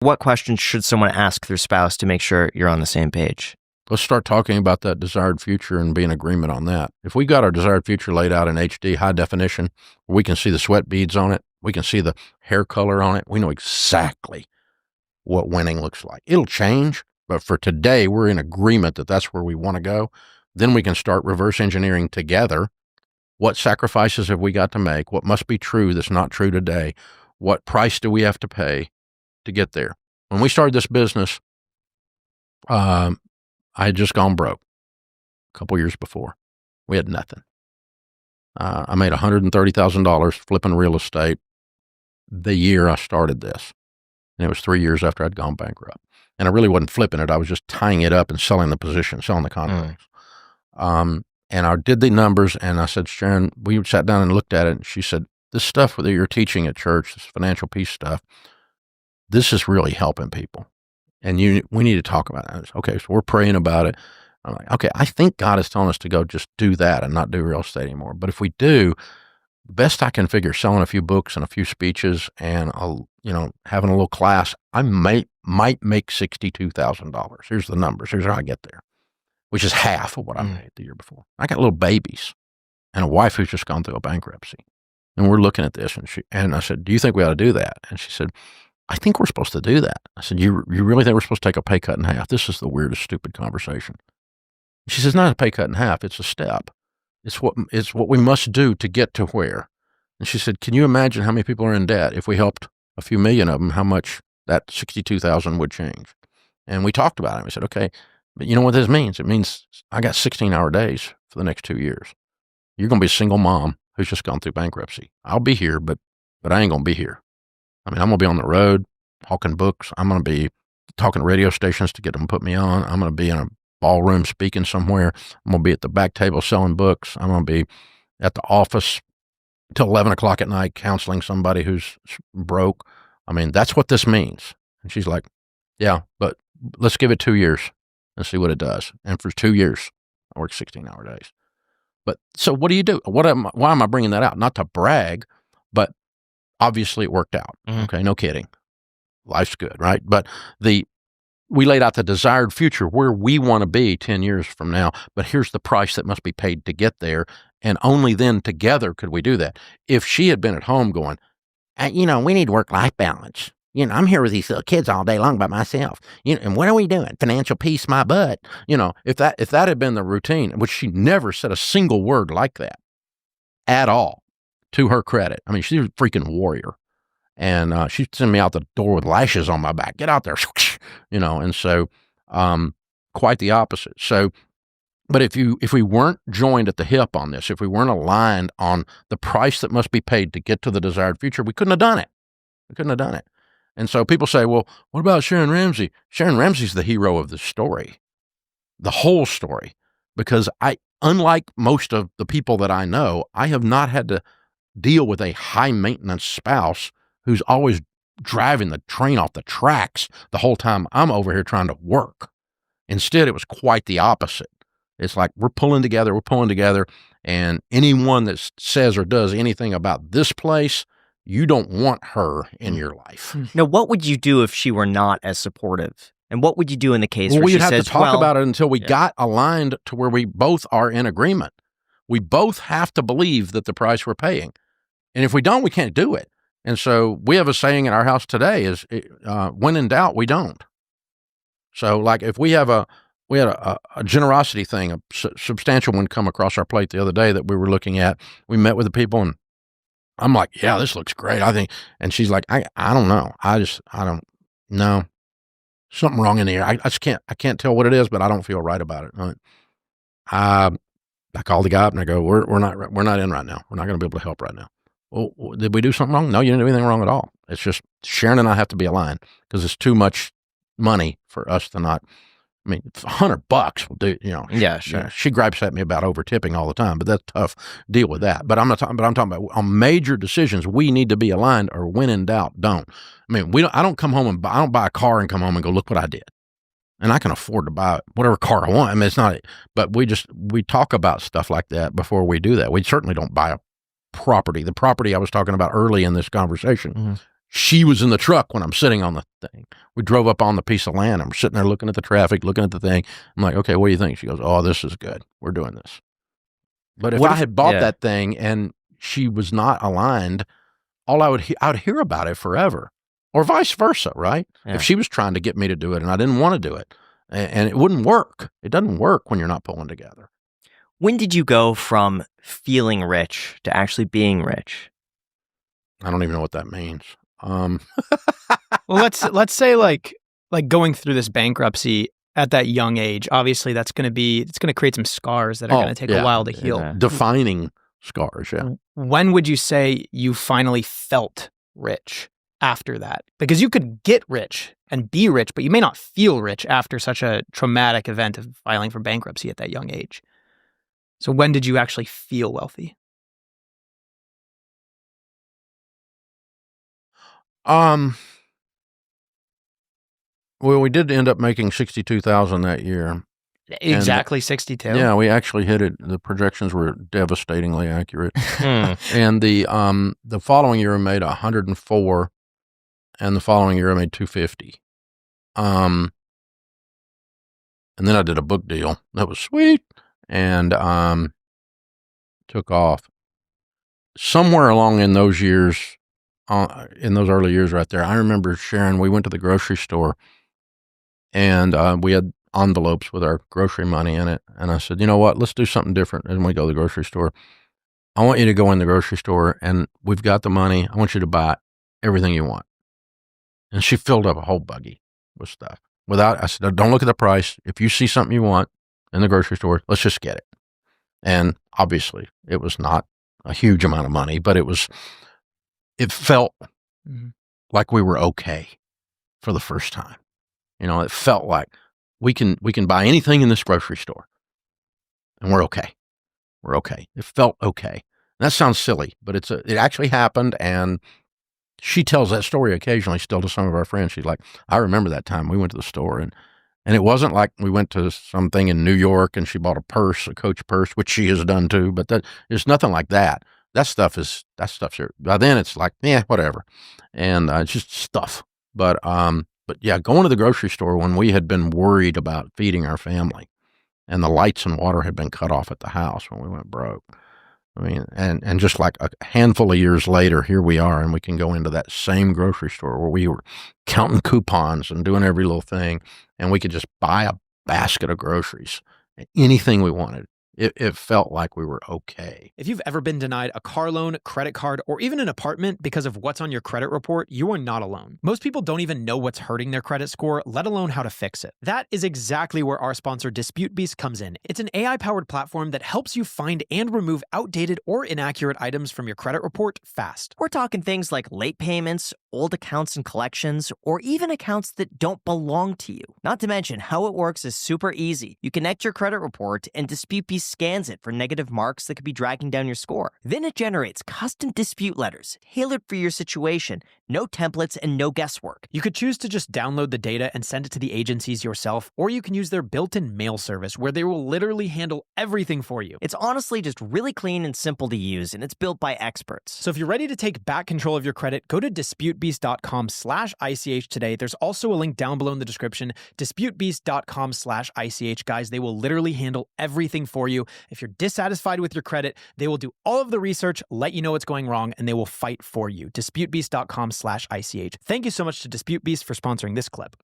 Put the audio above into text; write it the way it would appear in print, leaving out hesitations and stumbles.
What questions should someone ask their spouse to make sure you're on the same page? Let's start talking about that desired future and be in agreement on that. If we got our desired future laid out in HD, high definition, we can see the sweat beads on it, we can see the hair color on it, we know exactly what winning looks like. It'll change, but for today, we're in agreement that that's where we want to go. Then we can start reverse engineering together. What sacrifices have we got to make? What must be true that's not true today? What price do we have to pay to get there? When we started this business, I had just gone broke a couple years before. We had nothing. I made $130,000 flipping real estate the year I started this. And it was 3 years after I'd gone bankrupt. And I really wasn't flipping it. I was just tying it up and selling the position, selling the contracts. And I did the numbers, and I said, Sharon, we sat down and looked at it, and she said, this stuff that you're teaching at church, this financial peace stuff, this is really helping people. And we need to talk about it. Okay, so we're praying about it. I'm like, okay, I think God is telling us to go just do that and not do real estate anymore. But if we do, the best I can figure, selling a few books and a few speeches and having a little class, I might make $62,000. Here's the numbers. Here's how I get there, which is half of what I made the year before. I got little babies and a wife who's just gone through a bankruptcy. And we're looking at this, and I said, do you think we ought to do that? And she said, I think we're supposed to do that. I said, you really think we're supposed to take a pay cut in half? This is the weirdest, stupid conversation. She says, not a pay cut in half. It's a step. It's what we must do to get to where. And she said, can you imagine how many people are in debt? If we helped a few million of them, how much that 62,000 would change? And we talked about it. We said, okay, but you know what this means? It means I got 16-hour days for the next 2 years. You're going to be a single mom who's just gone through bankruptcy. I'll be here, but I ain't going to be here. I mean, I'm going to be on the road talking books. I'm going to be talking to radio stations to get them to put me on. I'm going to be in a ballroom speaking somewhere. I'm going to be at the back table selling books. I'm going to be at the office till 11 o'clock at night counseling somebody who's broke. I mean, that's what this means. And she's like, yeah, but let's give it 2 years and see what it does. And for 2 years, I worked 16-hour days. But so what do you do? Why am I bringing that out? Not to brag, but obviously it worked out. Okay, no kidding. Life's good, right? But we laid out the desired future where we want to be 10 years from now, but here's the price that must be paid to get there, and only then together could we do that. If she had been at home going, we need work-life balance. I'm here with these little kids all day long by myself. And what are we doing? Financial peace, my butt. If that had been the routine, which she never said a single word like that at all, to her credit. I mean, she's a freaking warrior. And she'd send me out the door with lashes on my back. Get out there, and so quite the opposite. So, but if we weren't joined at the hip on this, if we weren't aligned on the price that must be paid to get to the desired future, we couldn't have done it. We couldn't have done it. And so people say, well, what about Sharon Ramsey? Sharon Ramsey's the hero of the story, the whole story, because unlike most of the people that I know, I have not had to deal with a high maintenance spouse who's always driving the train off the tracks the whole time I'm over here trying to work. Instead, it was quite the opposite. It's like we're pulling together, and anyone that says or does anything about this place, you don't want her in your life. Now, what would you do if she were not as supportive? And what would you do in the case where we'd she have says, to talk about it until we got aligned to where we both are in agreement. We both have to believe that the price we're paying. And if we don't, we can't do it. And so we have a saying in our house today is, when in doubt, we don't. So like if we had a generosity thing, a substantial one come across our plate the other day that we were looking at, we met with the people and I'm like, yeah, this looks great. I think, and she's like, I don't know. I don't know. Something wrong in the air. I can't tell what it is, but I don't feel right about it. Right? I called the guy up and I go, we're not in right now. We're not going to be able to help right now. Well, did we do something wrong? No, you didn't do anything wrong at all. It's just Sharon and I have to be aligned because it's too much money for us to not. I mean, $100 will do. Yeah, sure. She gripes at me about over tipping all the time, but that's tough. Deal with that. But I'm talking about on major decisions. We need to be aligned, or when in doubt, don't. I mean, I don't come home and I don't buy a car and come home and go, look what I did. And I can afford to buy whatever car I want. I mean, it's not. But we talk about stuff like that before we do that. We certainly don't buy a property. The property I was talking about early in this conversation She was in the truck when I'm sitting on the thing. We drove up on the piece of land. I'm sitting there looking at the traffic, looking at the thing. I'm like, okay, what do you think? She goes, oh, this is good. We're doing this. But if I had bought that thing and she was not aligned, all I would hear about it forever, or vice versa, right? Yeah. If she was trying to get me to do it and I didn't want to do it, and it wouldn't work. It doesn't work when you're not pulling together. When did you go from feeling rich to actually being rich? I don't even know what that means. Well, let's say like going through this bankruptcy at that young age. Obviously, it's going to create some scars that are going to take a while to heal. Yeah. Defining scars, yeah. When would you say you finally felt rich after that? Because you could get rich and be rich, but you may not feel rich after such a traumatic event of filing for bankruptcy at that young age. So when did you actually feel wealthy? Well, we did end up making $62,000 that year. Exactly 62. Yeah, we actually hit it. The projections were devastatingly accurate. And the following year I made 104, and the following year I made 250. And then I did a book deal that was sweet, and took off. Somewhere along in those years, in those early years right there, I remember Sharon, we went to the grocery store, and we had envelopes with our grocery money in it. And I said, you know what, let's do something different when we go to the grocery store. I want you to go in the grocery store, and we've got the money. I want you to buy everything you want. And she filled up a whole buggy with stuff. I said, don't look at the price. If you see something you want in the grocery store, let's just get it. And obviously it was not a huge amount of money, but it felt like we were okay for the first time. You know, it felt like we can buy anything in this grocery store and we're okay. We're okay. It felt okay. And that sounds silly, but it actually happened. And she tells that story occasionally still to some of our friends. She's like, I remember that time we went to the store, and it wasn't like we went to something in New York and she bought a Coach purse, which she has done too, but there's nothing like that. That stuff's here. By then it's like, yeah, whatever. And it's just stuff. But yeah, going to the grocery store when we had been worried about feeding our family and the lights and water had been cut off at the house when we went broke. I mean, and just like a handful of years later, here we are, and we can go into that same grocery store where we were counting coupons and doing every little thing, and we could just buy a basket of groceries, anything we wanted. It felt like we were okay. If you've ever been denied a car loan, credit card, or even an apartment because of what's on your credit report, you are not alone. Most people don't even know what's hurting their credit score, let alone how to fix it. That is exactly where our sponsor Dispute Beast comes in. It's an AI-powered platform that helps you find and remove outdated or inaccurate items from your credit report fast. We're talking things like late payments, old accounts and collections, or even accounts that don't belong to you. Not to mention, how it works is super easy. You connect your credit report, and Dispute Beast scans it for negative marks that could be dragging down your score. Then it generates custom dispute letters tailored for your situation, no templates and no guesswork. You could choose to just download the data and send it to the agencies yourself, or you can use their built-in mail service where they will literally handle everything for you. It's honestly just really clean and simple to use, and it's built by experts. So if you're ready to take back control of your credit, go to disputebeast.com/ICH today. There's also a link down below in the description, disputebeast.com/ICH. Guys, they will literally handle everything for you. If you're dissatisfied with your credit, they will do all of the research, let you know what's going wrong, and they will fight for you. disputebeast.com/ICH. Thank you so much to Dispute Beast for sponsoring this clip.